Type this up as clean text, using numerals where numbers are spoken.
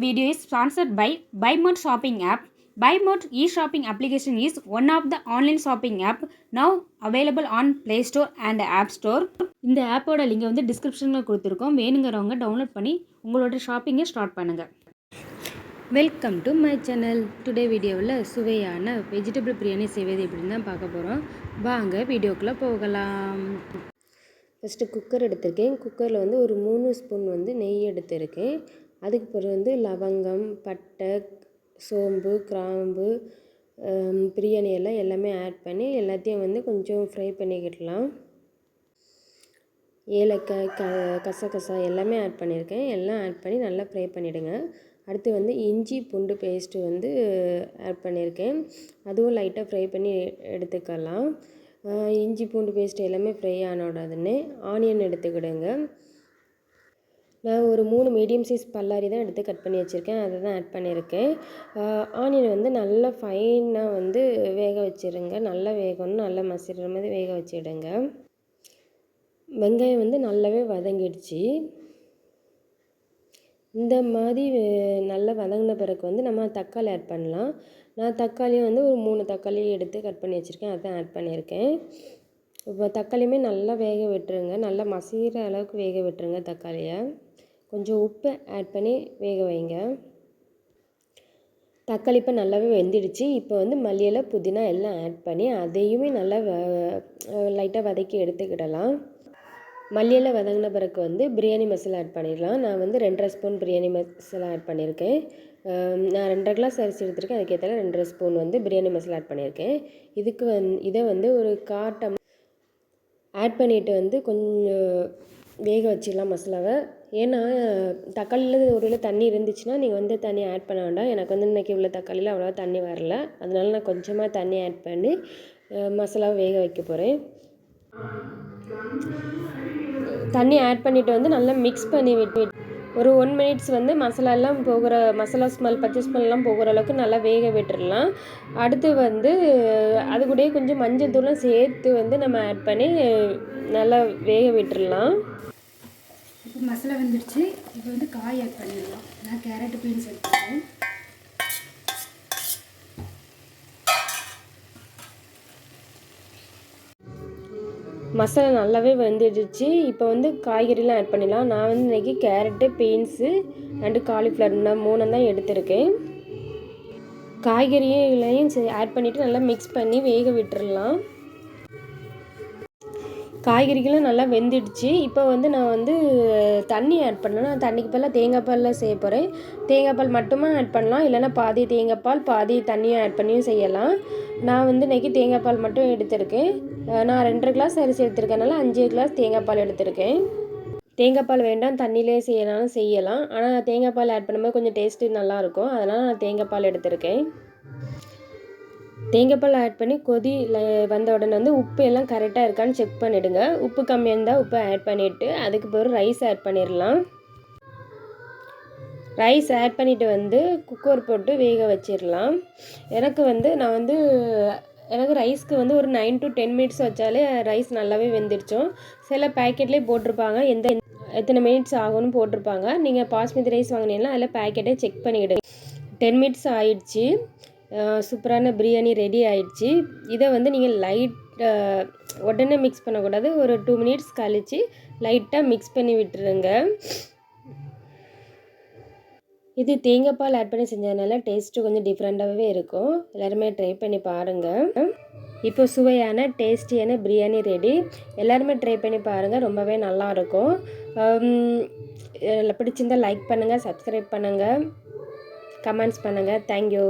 video is sponsored by BuyMode shopping app. BuyMode e-shopping application is one of the online shopping app now available on Play Store and App Store. இந்த ஆப்போட லிங்கை வந்து டிஸ்கிரிப்ஷனில் கொடுத்துருக்கோம். வேணுங்கிறவங்க download பண்ணி உங்களோட ஷாப்பிங்கை ஸ்டார்ட் பண்ணுங்கள். Welcome to my channel. Today வீடியோவில் சுவையான வெஜிடபிள் பிரியாணி செய்வது எப்படின்னு தான் பார்க்க போகிறோம். வாங்க வீடியோக்குள்ளே போகலாம். ஃபஸ்ட்டு குக்கர் எடுத்திருக்கேன். குக்கரில் வந்து ஒரு 3 ஸ்பூன் வந்து நெய் எடுத்திருக்கேன். அதுக்கு பிறகு வந்து லவங்கம், பட்டை, சோம்பு, கிராம்பு, பிரியாணி எல்லாம் எல்லாமே ஆட் பண்ணி எல்லாத்தையும் வந்து கொஞ்சம் ஃப்ரை பண்ணிக்கிடலாம். ஏலக்காய், கசகசா எல்லாமே ஆட் பண்ணியிருக்கேன். எல்லாம் ஆட் பண்ணி நல்லா ஃப்ரை பண்ணிவிடுங்க. அடுத்து வந்து இஞ்சி பூண்டு பேஸ்ட்டு வந்து ஆட் பண்ணியிருக்கேன். அதுவும் லைட்டாக ஃப்ரை பண்ணி எடுத்துக்கலாம். இஞ்சி பூண்டு பேஸ்ட் எல்லாமே ஃப்ரை ஆன உடனே ஆனியன் எடுத்துக்கிடுங்க. நான் ஒரு 3 மீடியம் சைஸ் பல்லாரி தான் எடுத்து கட் பண்ணி வச்சுருக்கேன். அதை தான் ஆட் பண்ணியிருக்கேன். ஆனியன் வந்து நல்லா ஃபைனாக வந்து வேக வச்சுருங்க. நல்லா வேகணும், நல்லா மசிற மாதிரி வேக வச்சுடுங்க. வெங்காயம் வந்து நல்லாவே வதங்கிடுச்சு. இந்த மாதிரி நல்லா வதங்கின பிறகு வந்து நம்ம தக்காளி ஆட் பண்ணலாம். நான் தக்காளியும் வந்து ஒரு 3 தக்காளி எடுத்து கட் பண்ணி வச்சுருக்கேன். அதான் ஆட் பண்ணியிருக்கேன். இப்போ தக்காளியுமே நல்லா வேக விட்டுருங்க. நல்லா மசிகிற அளவுக்கு வேக விட்டுருங்க தக்காளியை. கொஞ்சம் உப்பு ஆட் பண்ணி வேக வைங்க. தக்காளி இப்போ நல்லாவே வெந்துடுச்சு. இப்போ வந்து மல்லி இலை, புதினா எல்லாம் ஆட் பண்ணி அதையுமே நல்லா லைட்டாக வதக்கி எடுத்துக்கிடலாம். மல்லி இலை வதங்கின பிறகு வந்து பிரியாணி மசாலா ஆட் பண்ணிடலாம். நான் வந்து 2.5 ஸ்பூன் பிரியாணி மசாலா ஆட் பண்ணியிருக்கேன். நான் 2.5 கிளாஸ் அரிசி எடுத்திருக்கேன். அதுக்கேற்ற 2.5 ஸ்பூன் வந்து பிரியாணி மசாலா ஆட் பண்ணியிருக்கேன். இதுக்கு இதை வந்து ஒரு 1/4 டம்ளர் ஆட் பண்ணிவிட்டு வந்து கொஞ்சம் வேக வச்சிடலாம் மசாலாவை. ஏன்னா தக்காளியில் ஒரு தண்ணி இருந்துச்சுன்னா நீங்கள் வந்து தண்ணி ஆட் பண்ண வேண்டாம். எனக்கு வந்து இன்றைக்கி உள்ள தக்காளியில் அவ்வளோவா தண்ணி வரல. அதனால நான் கொஞ்சமாக தண்ணி ஆட் பண்ணி மசாலாவை வேக வைக்க போகிறேன். தண்ணி ஆட் பண்ணிவிட்டு வந்து நல்லா மிக்ஸ் பண்ணி விட்டு ஒரு 1 மினிட்ஸ் வந்து மசாலா ஸ்மெல், பச்சை ஸ்மெல்லாம் போகிற அளவுக்கு நல்லா வேக விட்டுடலாம். அடுத்து வந்து அது கூடயே கொஞ்சம் மஞ்சள் தூளும் சேர்த்து வந்து நம்ம ஆட் பண்ணி நல்லா வேக விட்டுடலாம். இப்போ மசாலா வந்துடுச்சு. இப்போ வந்து காய் ஆட் பண்ணிடலாம். நான் கேரட், பீன்ஸ் எடுத்துக்கிறேன். மசாலா நல்லாவே வெந்துடுச்சு. இப்போ வந்து காய்கறிலாம் ஆட் பண்ணிடலாம். நான் வந்து இன்றைக்கி கேரட்டு, பீன்ஸு அண்டு காலிஃப்ளவர் இந்த 3 தான் எடுத்திருக்கேன். காய்கறிகளையும் ஆட் பண்ணிவிட்டு நல்லா மிக்ஸ் பண்ணி வேக விட்டுடலாம். காய்கறிகளும் நல்லா வெந்துடுச்சு. இப்போ வந்து நான் வந்து தண்ணி ஆட் பண்ணேன். நான் தண்ணிக்கு பதிலாக தேங்காய் பாலில் செய்ய போகிறேன். தேங்காய் பால் மட்டுமே ஆட் பண்ணலாம், இல்லைன்னா பாதி தேங்காய் பால் பாதி தண்ணியும் ஆட் பண்ணியும் செய்யலாம். நான் வந்து இன்றைக்கி தேங்காய் பால் மட்டும் எடுத்திருக்கேன். நான் 2.5 கிளாஸ் அரிசி எடுத்திருக்கனால 5 கிளாஸ் தேங்காய் பால் எடுத்திருக்கேன். தேங்காய் பால் வேண்டாம் தண்ணியிலே செய்யலாம் செய்யலாம். ஆனால் தேங்காய் பால் ஆட் பண்ணும்போது கொஞ்சம் டேஸ்ட்டு நல்லாயிருக்கும். அதனால் நான் தேங்காய் பால் எடுத்திருக்கேன். தேங்காய் பால் ஆட் பண்ணி வந்த உடனே வந்து உப்பு எல்லாம் கரெக்டாக இருக்கான்னு செக் பண்ணிவிடுங்க. உப்பு கம்மியாக இருந்தால் உப்பை ஆட் பண்ணிவிட்டு அதுக்கு பிறகு ரைஸ் ஆட் பண்ணிடலாம். ரைஸ் ஆட் பண்ணிவிட்டு வந்து குக்கர் போட்டு வேக வச்சிடலாம். எனக்கு ரைஸ்க்கு வந்து ஒரு 9 to 10 மினிட்ஸ் வச்சாலே ரைஸ் நல்லாவே வெந்துடுச்சோம். சில பேக்கெட்லேயே போட்டிருப்பாங்க எத்தனை மினிட்ஸ் ஆகும்னு போட்டிருப்பாங்க. நீங்கள் பாஸ்மதி ரைஸ் வாங்கினீங்கன்னா அதில் பேக்கெட்டை செக் பண்ணிவிடுங்க. 10 மினிட்ஸ் ஆயிடுச்சு. சூப்பரான பிரியாணி ரெடி ஆயிடுச்சு. இதை வந்து நீங்கள் உடனே மிக்ஸ் பண்ணக்கூடாது. ஒரு 2 மினிட்ஸ் கழித்து லைட்டாக மிக்ஸ் பண்ணி விட்டுருங்க. இது தேங்காய் பால் ஆட் பண்ணி செஞ்சதுனால டேஸ்ட்டு கொஞ்சம் டிஃப்ரெண்ட்டாகவே இருக்கும். எல்லாருமே ட்ரை பண்ணி பாருங்கள். இப்போ சுவையான டேஸ்டியான பிரியாணி ரெடி. எல்லாருமே ட்ரை பண்ணி பாருங்கள். ரொம்பவே நல்லாயிருக்கும். பிடிச்சிருந்தால் லைக் பண்ணுங்கள், சப்ஸ்கிரைப் பண்ணுங்கள், கமெண்ட்ஸ் பண்ணுங்கள். தேங்க்யூ.